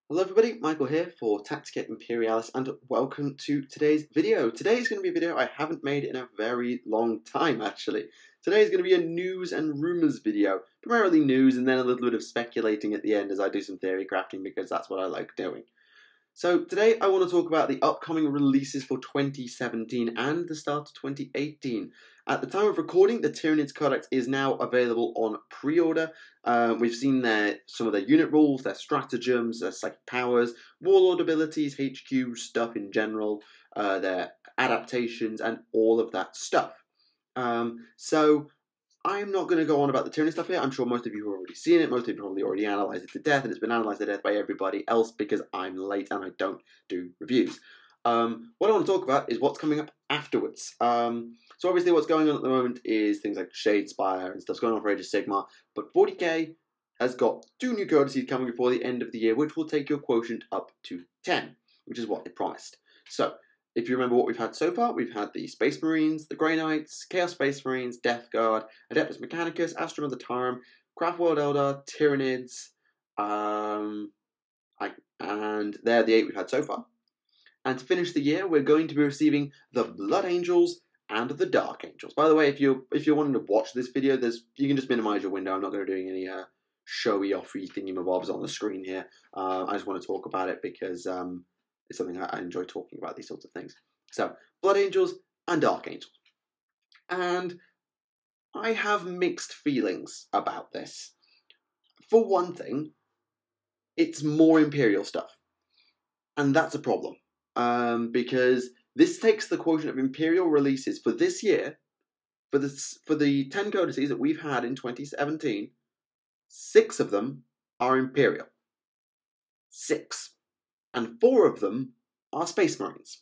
Hello everybody, Michael here for Tactica Imperialis and welcome to today's video. Today's going to be a video I haven't made in a very long time actually. Today's going to be a news and rumours video. Primarily news and then a little bit of speculating at the end as I do some theory crafting because that's what I like doing. So today I want to talk about the upcoming releases for 2017 and the start of 2018. At the time of recording, the Tyranids Codex is now available on pre-order. We've seen some of their unit rules, their stratagems, their psychic powers, warlord abilities, HQ stuff in general, their adaptations, and all of that stuff. So I'm not going to go on about the Tyranid stuff here. I'm sure most of you have already seen it. Most of you probably already analysed it to death, and it's been analysed to death by everybody else because I'm late and I don't do reviews. What I want to talk about is what's coming up afterwards. So obviously what's going on at the moment is things like Shadespire and stuff's going on for Age of Sigmar, but 40k has got 2 new codices coming before the end of the year, which will take your quotient up to 10, which is what it promised. So, if you remember what we've had so far, we've had the Space Marines, the Grey Knights, Chaos Space Marines, Death Guard, Adeptus Mechanicus, Astrum of the Tyrant, Craftworld Eldar, Tyranids, and they're the 8 we've had so far. And to finish the year, we're going to be receiving the Blood Angels and the Dark Angels. By the way, if you're wanting to watch this video, you can just minimize your window. I'm not going to be doing any showy or free thingamabobs on the screen here. I just want to talk about it because it's something I enjoy talking about, these sorts of things. So, Blood Angels and Dark Angels. And I have mixed feelings about this. For one thing, it's more Imperial stuff. And that's a problem. Because this takes the quotient of Imperial releases for this year, for the 10 codices that we've had in 2017, 6 of them are Imperial. 6. And 4 of them are Space Marines.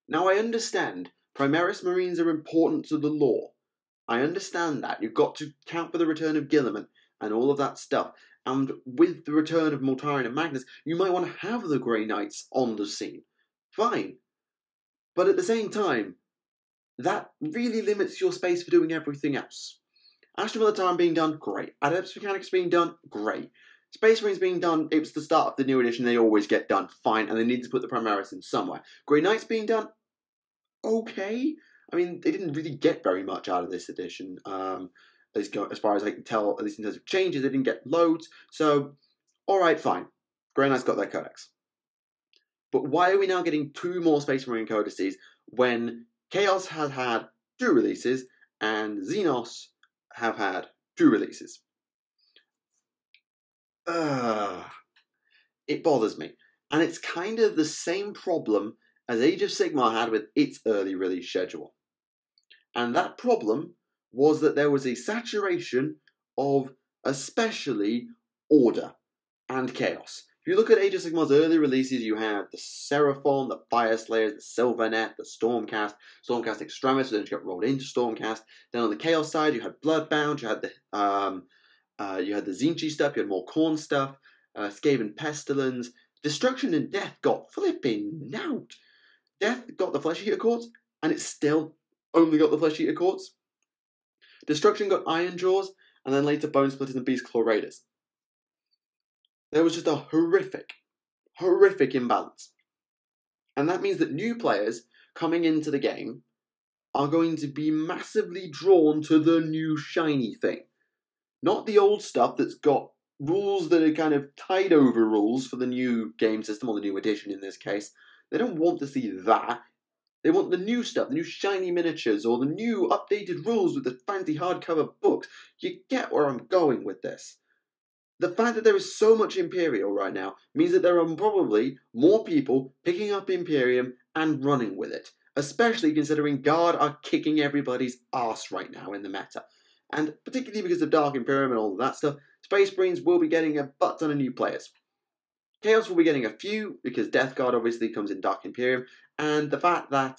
Now I understand, Primaris Marines are important to the lore. I understand that. You've got to count for the return of Guilliman and all of that stuff. And with the return of Mortarion and Magnus, you might want to have the Grey Knights on the scene. Fine. But at the same time, that really limits your space for doing everything else. Astrum of the Time being done, great. Adeptus Mechanicus being done, great. Space Marines being done, it was the start of the new edition, they always get done, fine, and they need to put the Primaris in somewhere. Grey Knights being done, okay. I mean, they didn't really get very much out of this edition. As far as I can tell, at least in terms of changes, they didn't get loads. So, alright, fine. Grey Knights got their Codex. But why are we now getting 2 more Space Marine codices when Chaos has had 2 releases and Xenos have had 2 releases? It bothers me. And it's kind of the same problem as Age of Sigmar had with its early release schedule. And that problem was that there was a saturation of especially Order and Chaos. If you look at Age of Sigmar's early releases, you had the Seraphon, the Fire Slayers, the Sylvanet, the Stormcast, Stormcast Extremis, then you got rolled into Stormcast. Then on the Chaos side, you had Bloodbound, you had the Zinchi stuff, you had more Khorne stuff, Skaven Pestilence. Destruction and Death got flipping out. Death got the Flesh Eater Courts, and it still only got the Flesh Eater Courts. Destruction got Iron Jaws, and then later Bone Splitters and Beast Claw Raiders. There was just a horrific imbalance. And that means that new players coming into the game are going to be massively drawn to the new shiny thing. Not the old stuff that's got rules that are kind of tied over rules for the new game system, or the new edition in this case. They don't want to see that. They want the new stuff, the new shiny miniatures, or the new updated rules with the fancy hardcover books. You get where I'm going with this. The fact that there is so much Imperial right now means that there are probably more people picking up Imperium and running with it. Especially considering Guard are kicking everybody's arse right now in the meta. And particularly because of Dark Imperium and all of that stuff, Space Marines will be getting a butt ton of new players. Chaos will be getting a few, because Death Guard obviously comes in Dark Imperium, and the fact that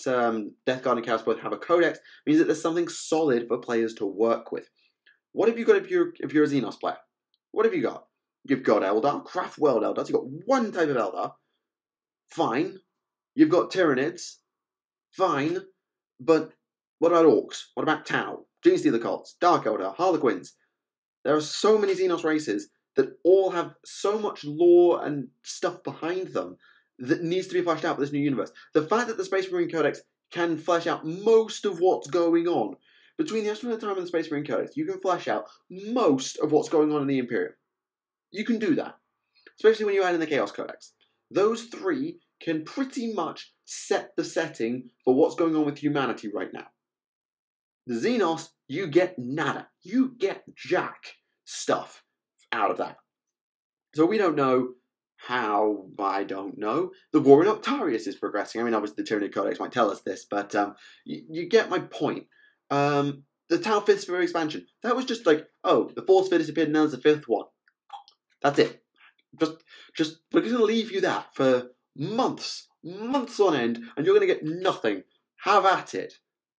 Death Guard and Chaos both have a Codex means that there's something solid for players to work with. What have you got if you're a Xenos player? What have you got? You've got Eldar, Craftworld Eldar, so you've got one type of Eldar. Fine. You've got Tyranids. Fine. But what about Orcs? What about Tau? Genestealer Cults, Dark Eldar, Harlequins. There are so many Xenos races that all have so much lore and stuff behind them that needs to be fleshed out for this new universe. The fact that the Space Marine Codex can flesh out most of what's going on between the Astronaut of Time and the Space Marine Codex, you can flesh out most of what's going on in the Imperium. You can do that, especially when you add in the Chaos Codex. Those three can pretty much set the setting for what's going on with humanity right now. The Xenos, you get nada. You get jack stuff out of that. So we don't know how, I don't know. The war in Octarius is progressing. I mean, obviously the Tyranid Codex might tell us this, but you get my point. The Tau Fifth Sphere expansion, that was just like, oh, the fourth sphere disappeared and now there's the fifth one. That's it. Just we're going to leave you that for months on end, and you're going to get nothing. Have at it.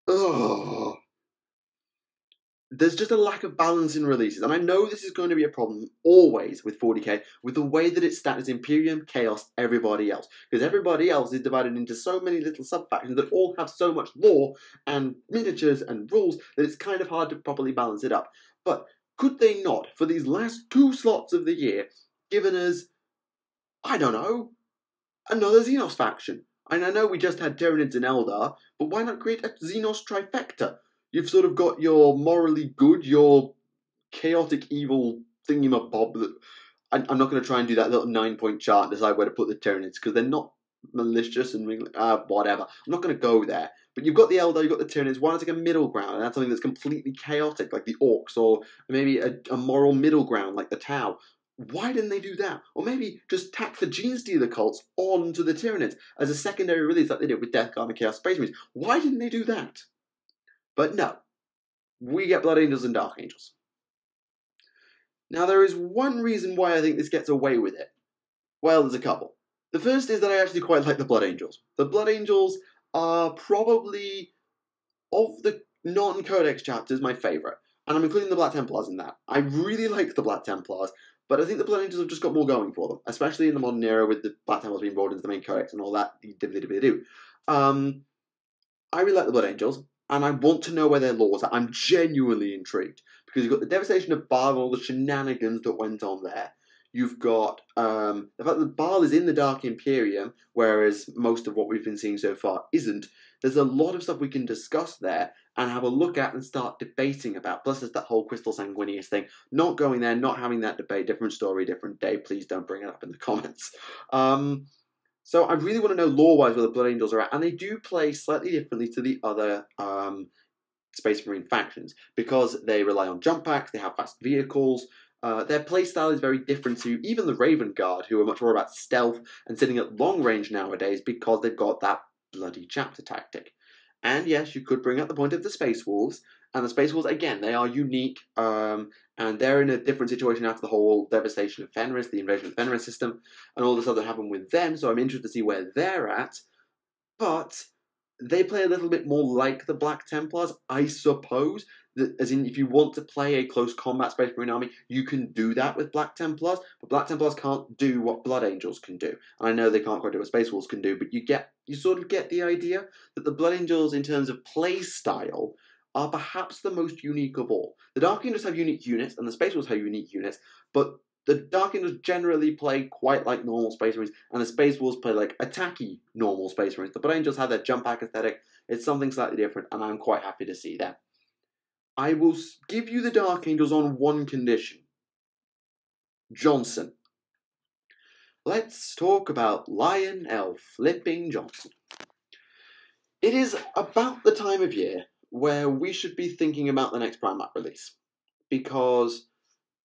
Ugh. There's just a lack of balance in releases, and I know this is going to be a problem always with 40k, with the way that it's stacked as Imperium, Chaos, everybody else. Because everybody else is divided into so many little sub-factions that all have so much lore and miniatures and rules that it's kind of hard to properly balance it up. But could they not, for these last 2 slots of the year, given us, I don't know, another Xenos faction? And I know we just had Tyranids and Eldar, but why not create a Xenos trifecta? You've sort of got your morally good, your chaotic evil thingamabob. That I'm not going to try and do that little 9-point chart and decide where to put the Tyranids, because they're not malicious and whatever. I'm not going to go there. But you've got the Eldar, you've got the Tyranids. Why not take a middle ground and add something that's completely chaotic, like the Orcs, or maybe a moral middle ground, like the Tau? Why didn't they do that? Or maybe just tack the Gene Stealer cults onto the Tyranids as a secondary release, like they did with Death Guard and Chaos Space Marines. Why didn't they do that? But no, we get Blood Angels and Dark Angels. Now, there is one reason why I think this gets away with it. Well, there's a couple. The first is that I actually quite like the Blood Angels. The Blood Angels are probably, of the non-Codex chapters, my favourite. And I'm including the Black Templars in that. I really like the Black Templars, but I think the Blood Angels have just got more going for them, especially in the modern era with the Black Templars being rolled into the main Codex and all that. I really like the Blood Angels. And I want to know where their laws are. I'm genuinely intrigued. Because you've got the devastation of Baal and all the shenanigans that went on there. You've got the fact that Baal is in the Dark Imperium, whereas most of what we've been seeing so far isn't. There's a lot of stuff we can discuss there and have a look at and start debating about. Plus there's that whole Crystal Sanguineous thing. Not going there, not having that debate, different story, different day. Please don't bring it up in the comments. So I really want to know lore-wise where the Blood Angels are at, and they do play slightly differently to the other Space Marine factions, because they rely on jump packs, they have fast vehicles, their playstyle is very different to even the Raven Guard, who are much more about stealth and sitting at long range nowadays because they've got that bloody chapter tactic. And yes, you could bring up the point of the Space Wolves, and the Space Wolves, again, they are unique, and they're in a different situation after the whole devastation of Fenris, the invasion of the Fenris system, and all the stuff that happened with them, so I'm interested to see where they're at. But they play a little bit more like the Black Templars, I suppose. As in, if you want to play a close combat Space Marine army, you can do that with Black Templars, but Black Templars can't do what Blood Angels can do. And I know they can't quite do what Space Wolves can do, but you sort of get the idea that the Blood Angels, in terms of play style, are perhaps the most unique of all. The Dark Angels have unique units, and the Space Wolves have unique units, but the Dark Angels generally play quite like normal Space Marines, and the Space Wolves play like attacky normal Space Marines. The Blood Angels have their jump pack aesthetic. It's something slightly different, and I'm quite happy to see that. I will give you the Dark Angels on one condition. Johnson. Let's talk about Lionel flipping Johnson. It is about the time of year where we should be thinking about the next Primarch release. Because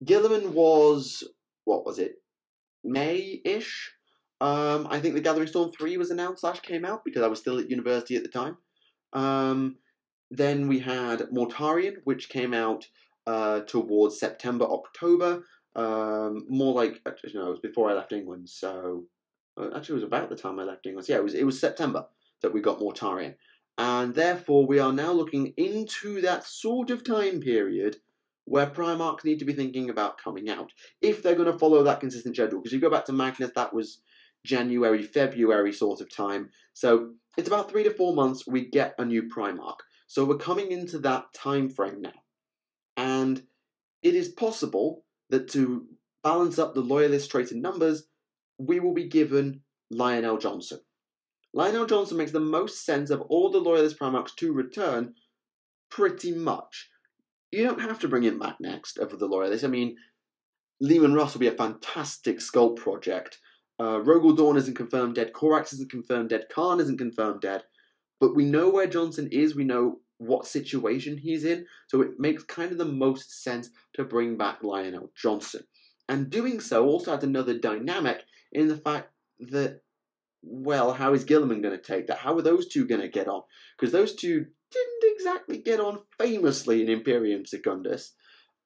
Guilliman was, what was it, May-ish? I think the Gathering Storm 3 was announced / came out, because I was still at university at the time. Then we had Mortarion, which came out towards September, October. More like, actually, no, it was before I left England, so... Actually, it was about the time I left England. So yeah, it was September that we got Mortarion. And therefore, we are now looking into that sort of time period where Primarchs need to be thinking about coming out, if they're going to follow that consistent schedule. Because you go back to Magnus, that was January, February sort of time. So it's about 3 to 4 months we get a new Primarch. So we're coming into that time frame now. And it is possible that to balance up the Loyalist trait in numbers, we will be given Lionel Johnson. Lionel Johnson makes the most sense of all the Loyalist Primarchs to return, pretty much. You don't have to bring him back next for the Loyalists. I mean, Leman Russ will be a fantastic sculpt project. Rogel Dawn isn't confirmed dead, Corax isn't confirmed dead, Khan isn't confirmed dead, but we know where Johnson is, we know what situation he's in, so it makes kind of the most sense to bring back Lionel Johnson. And doing so also adds another dynamic in the fact that, well, how is Guilliman going to take that? How are those two going to get on? Because those two didn't exactly get on famously in Imperium Secundus.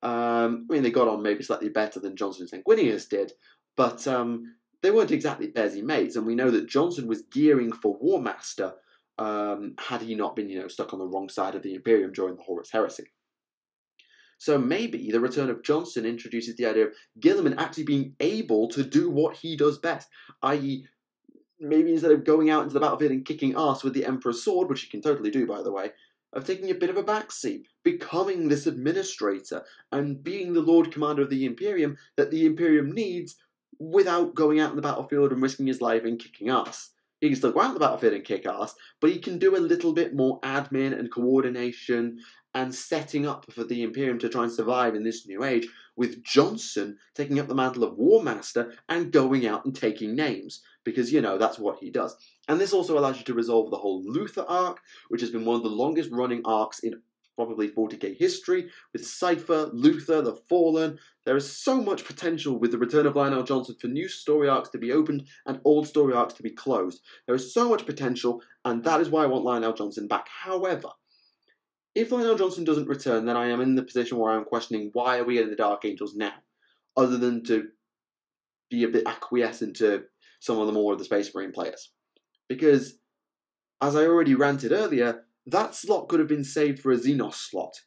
I mean, they got on maybe slightly better than Johnson and Sanguinius did, but they weren't exactly Bezzy mates, and we know that Johnson was gearing for War Master had he not been, stuck on the wrong side of the Imperium during the Horus Heresy. So maybe the return of Johnson introduces the idea of Guilliman actually being able to do what he does best, i.e., maybe instead of going out into the battlefield and kicking ass with the Emperor's sword, which he can totally do, by the way, of taking a bit of a backseat, becoming this administrator, and being the Lord Commander of the Imperium that the Imperium needs without going out in the battlefield and risking his life and kicking ass. He can still go out in the battlefield and kick ass, but he can do a little bit more admin and coordination and setting up for the Imperium to try and survive in this new age, with Johnson taking up the mantle of War Master and going out and taking names, because, that's what he does. And this also allows you to resolve the whole Luther arc, which has been one of the longest running arcs in probably 40k history, with Cypher, Luther, the Fallen. There is so much potential with the return of Lionel Johnson for new story arcs to be opened and old story arcs to be closed. There is so much potential, and that is why I want Lionel Johnson back. However, if Lionel Johnson doesn't return, then I am in the position where I'm questioning, why are we getting the Dark Angels now? Other than to be a bit acquiescent to some of the more of the Space Marine players. Because, as I already ranted earlier, that slot could have been saved for a Xenos slot.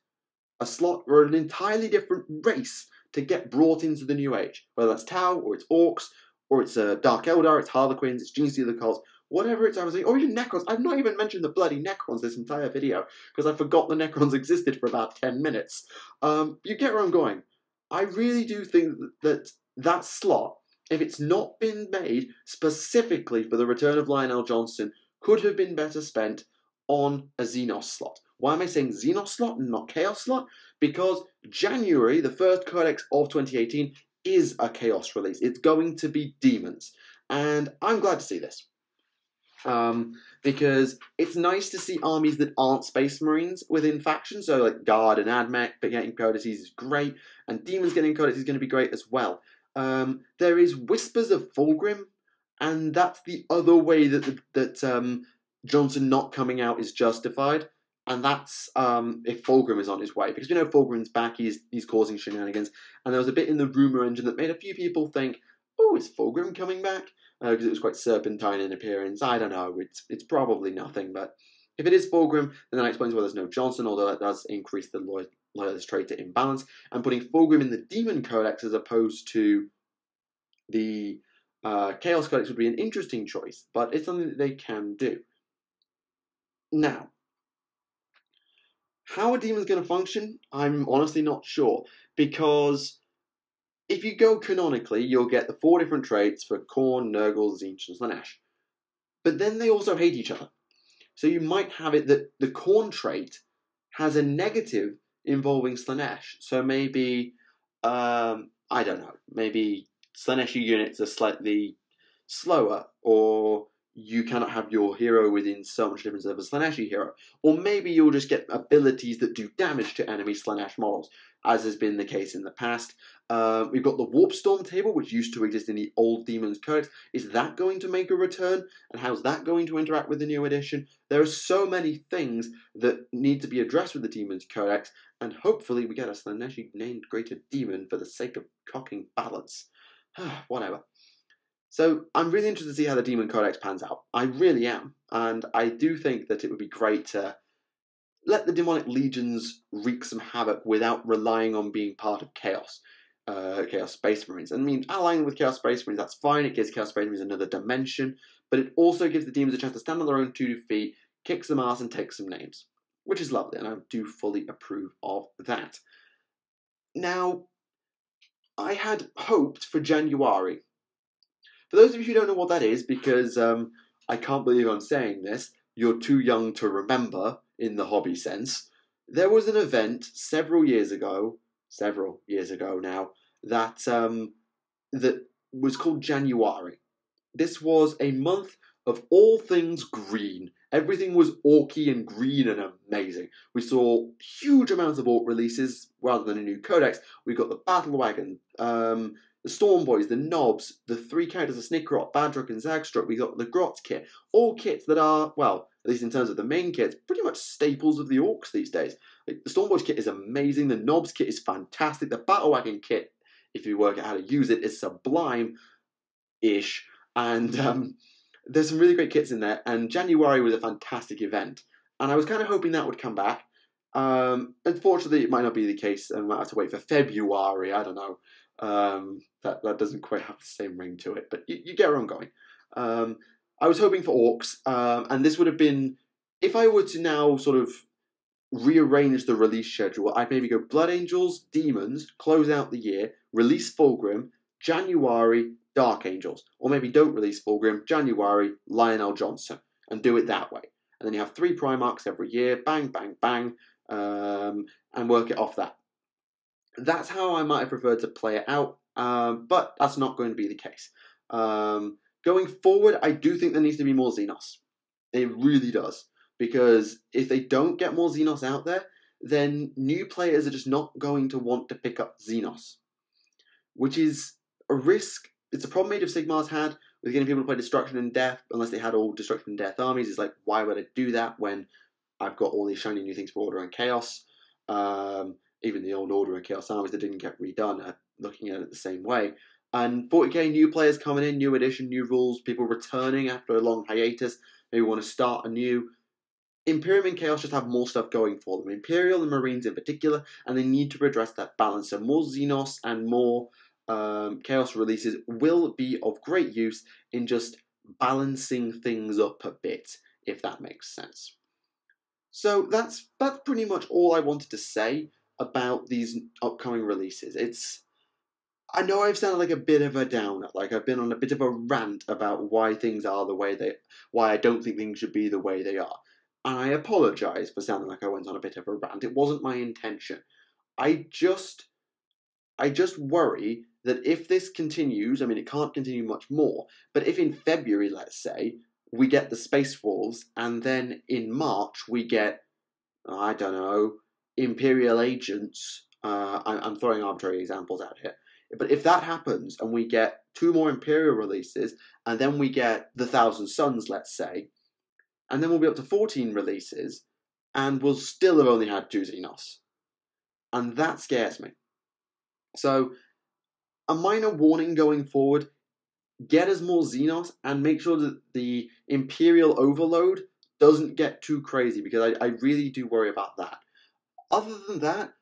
A slot for an entirely different race to get brought into the New Age. Whether that's Tau, or it's Orcs, or it's Dark Eldar, it's Harlequins, it's Gene Stealer Cults, whatever it's, I was saying, or even Necrons. I've not even mentioned the bloody Necrons this entire video, because I forgot the Necrons existed for about 10 minutes. You get where I'm going. I really do think that slot, if it's not been made specifically for the return of Lionel Johnson, could have been better spent on a Xenos slot. Why am I saying Xenos slot and not Chaos slot? Because January, the first Codex of 2018, is a Chaos release. It's going to be demons. And I'm glad to see this. Because it's nice to see armies that aren't Space Marines within factions. So like Guard and Admech, but getting codices is great. And demons getting codices is going to be great as well. There is whispers of Fulgrim, and that's the other way that Johnson not coming out is justified, and that's if Fulgrim is on his way, because we know Fulgrim's back, he's causing shenanigans, and there was a bit in the rumour engine that made a few people think, oh, is Fulgrim coming back? Because it was quite serpentine in appearance. I don't know, it's probably nothing, but if it is Fulgrim, then that explains why there's no Johnson, although that does increase the Loyalist trait to imbalance, and putting Fulgrim in the Demon Codex as opposed to the Chaos Codex would be an interesting choice, but it's something that they can do. Now, how are demons going to function? I'm honestly not sure, because if you go canonically, you'll get the 4 different traits for Khorne, Nurgle, Tzeentch, and Slaanesh. But then they also hate each other. So you might have it that the Khorne trait has a negative involving Slaanesh. So maybe, I don't know, maybe Slaaneshi units are slightly slower, or you cannot have your hero within so much difference of a Slaaneshi hero. Or maybe you'll just get abilities that do damage to enemy Slaanesh models, as has been the case in the past. We've got the Warp Storm table, which used to exist in the old Demons Codex. Is that going to make a return? And how's that going to interact with the new edition? There are so many things that need to be addressed with the Demons Codex, and hopefully we get a Slaaneshi named Greater Demon for the sake of cocking balance. Whatever. So I'm really interested to see how the Demon Codex pans out. I really am. And I do think that it would be great to let the Demonic Legions wreak some havoc without relying on being part of Chaos. Chaos Space Marines. I mean, allying with Chaos Space Marines, that's fine. It gives Chaos Space Marines another dimension. But it also gives the demons a chance to stand on their own 2 feet, kick some ass, and take some names. Which is lovely, and I do fully approve of that. Now, I had hoped for January. For those of you who don't know what that is, because I can't believe I'm saying this, you're too young to remember in the hobby sense, there was an event several years ago now, that that was called January. This was a month of all things green. Everything was orky and green and amazing. We saw huge amounts of orc releases rather than a new codex. We got the Battle Wagon, the Storm Boys, the Knobs, the 3 characters of Snickrot, Badrock, and Zagstruck. We got the Grot kit. All kits that are, well, at least in terms of the main kits, pretty much staples of the orcs these days. Like, the Storm Boys kit is amazing. The Knobs kit is fantastic. The Battle Wagon kit, if you work out how to use it, is sublime-ish. And there's some really great kits in there. And January was a fantastic event. And I was kind of hoping that would come back. Unfortunately, it might not be the case, and we'll have to wait for February. I don't know. That doesn't quite have the same ring to it, but you get where I'm going. I was hoping for orcs, and this would have been, if I were to now sort of rearrange the release schedule, I'd maybe go Blood Angels, Demons, close out the year, release Fulgrim, January, Dark Angels, or maybe don't release Fulgrim, January, Lionel Johnson, and do it that way. And then you have 3 Primarchs every year, bang, bang, bang, and work it off that. That's how I might have preferred to play it out, but that's not going to be the case. Going forward, I do think there needs to be more Xenos. It really does. Because if they don't get more Xenos out there, then new players are just not going to want to pick up Xenos. Which is a risk. It's a problem Age of Sigmar's had with getting people to play Destruction and Death, unless they had all Destruction and Death armies. It's like, why would I do that when I've got all these shiny new things for Order and Chaos? Even the old Order and Chaos armies that didn't get redone, looking at it the same way. And 40k, new players coming in, new edition, new rules, people returning after a long hiatus, maybe want to start anew. Imperium and Chaos just have more stuff going for them. Imperial and Marines in particular, and they need to address that balance. So more Xenos and more Chaos releases will be of great use in just balancing things up a bit, if that makes sense. So that's pretty much all I wanted to say about these upcoming releases. I know I've sounded like a bit of a downer, like I've been on a bit of a rant about why things are the way why I don't think things should be the way they are. And I apologise for sounding like I went on a bit of a rant. It wasn't my intention. I just worry that if this continues, I mean, it can't continue much more, but if in February, let's say, we get the Space Wolves, and then in March we get, I don't know, Imperial Agents, I'm throwing arbitrary examples out here, but if that happens and we get 2 more Imperial releases, and then we get the Thousand Suns, let's say, and then we'll be up to 14 releases, and we'll still have only had 2 Xenos. And that scares me. So, a minor warning going forward, get us more Xenos, and make sure that the Imperial overload doesn't get too crazy, because I really do worry about that. Other than that,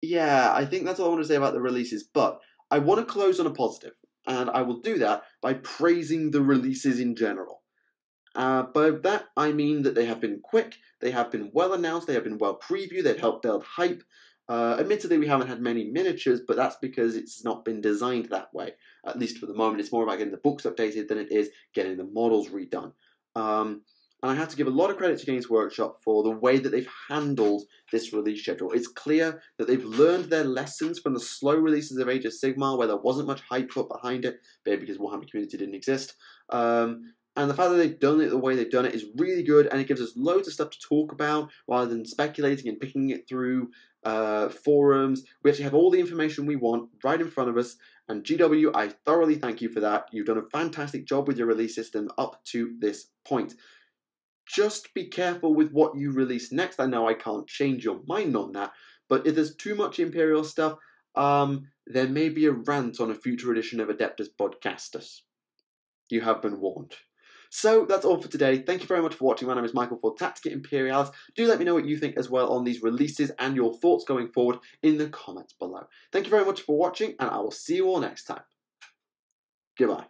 yeah, I think that's all I want to say about the releases, but I want to close on a positive, and I will do that by praising the releases in general. By that, I mean that they have been quick, they have been well announced, they have been well previewed, they've helped build hype. Admittedly, we haven't had many miniatures, but that's because it's not been designed that way. At least for the moment, it's more about getting the books updated than it is getting the models redone. And I have to give a lot of credit to Games Workshop for the way that they've handled this release schedule. It's clear that they've learned their lessons from the slow releases of Age of Sigmar, where there wasn't much hype put behind it, maybe because Warhammer community didn't exist. And the fact that they've done it the way they've done it is really good, and it gives us loads of stuff to talk about, rather than speculating and picking it through forums. We actually have all the information we want right in front of us, and GW, I thoroughly thank you for that. You've done a fantastic job with your release system up to this point. Just be careful with what you release next. I know I can't change your mind on that, but if there's too much Imperial stuff, there may be a rant on a future edition of Adeptus Podcastus. You have been warned. So that's all for today. Thank you very much for watching. My name is Michael for Tactica Imperialis. Do let me know what you think as well on these releases and your thoughts going forward in the comments below. Thank you very much for watching, and I will see you all next time. Goodbye.